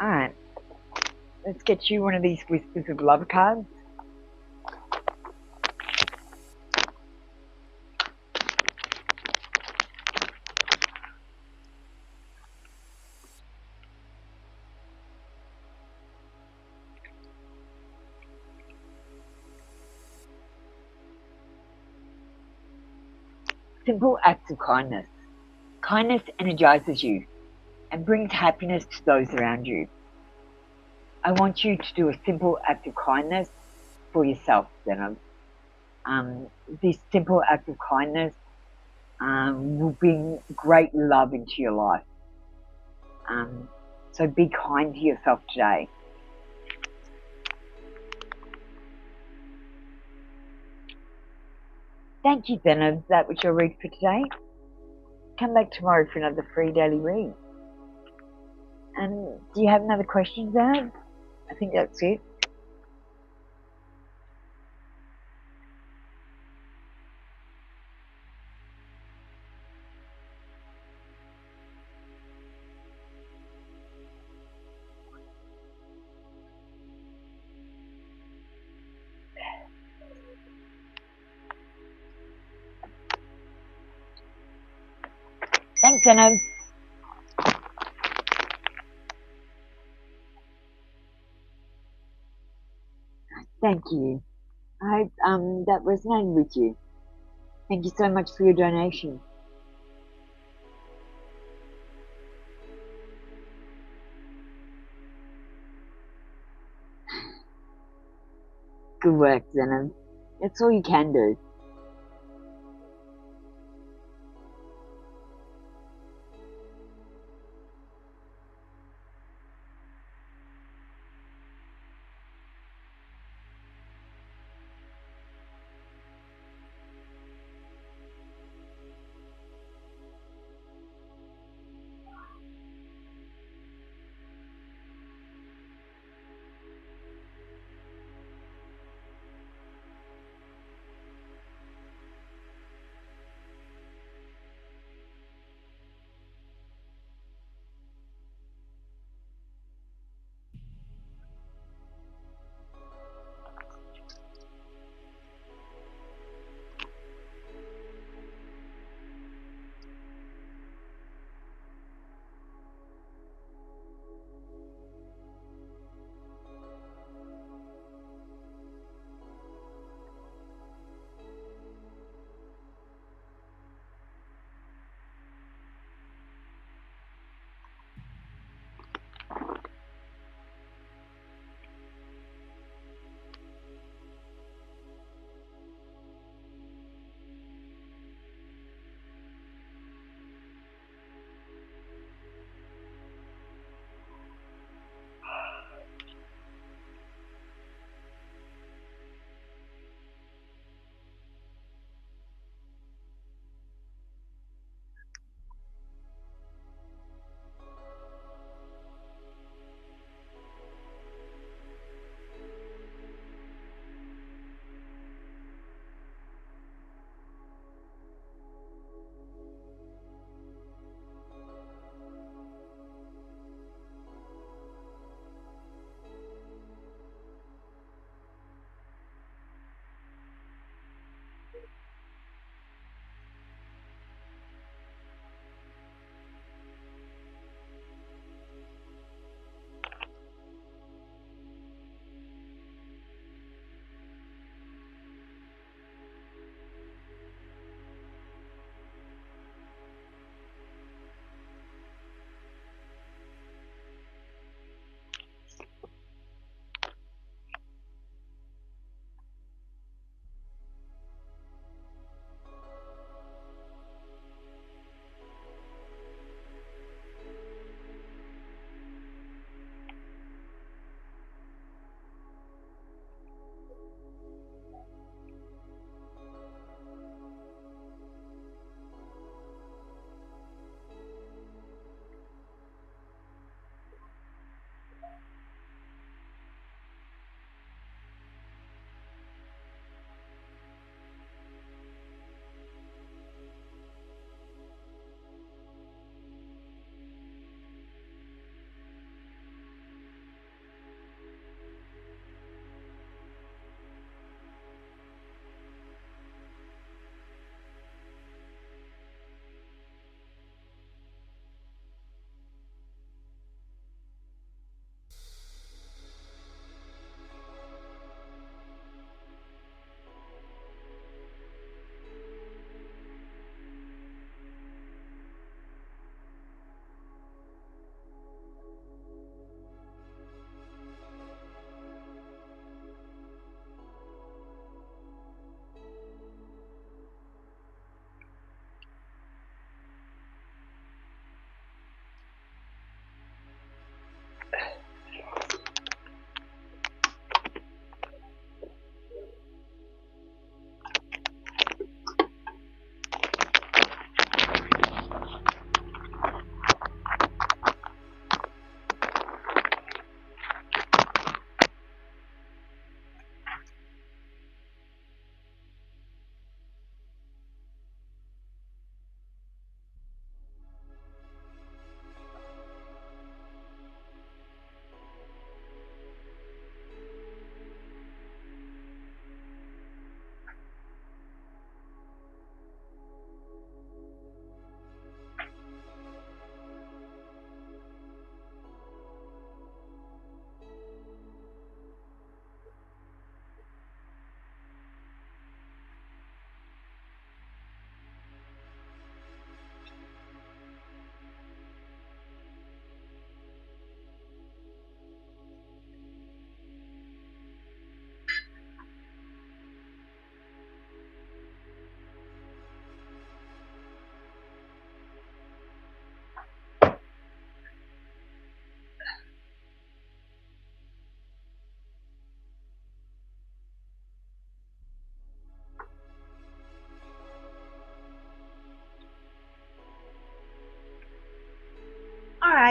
Alright, let's get you one of these Whispers of Love cards. Simple acts of kindness. Kindness energizes you and brings happiness to those around you. I want you to do a simple act of kindness for yourself, Venom. This simple act of kindness will bring great love into your life. So be kind to yourself today. Thank you, Venom. That was your read for today. Come back tomorrow for another free daily read. And do you have another question, Venom? I think that's it. Thanks, Venom. Thank you. I hope that resonated with you. Thank you so much for your donation. Good work, Venom. That's all you can do.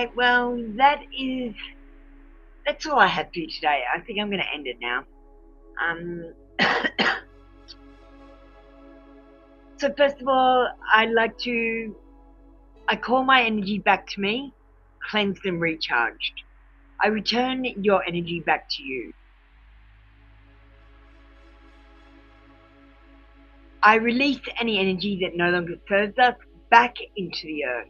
right, well, that's all I have for you today. I think I'm going to end it now. So first of all, I call my energy back to me, cleansed and recharged. I return your energy back to you. I release any energy that no longer serves us back into the earth.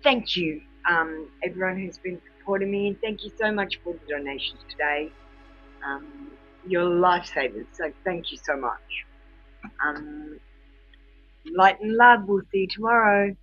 Thank you, everyone who's been supporting me, and thank you so much for the donations today. You're lifesavers, so thank you so much. Light and love, we'll see you tomorrow.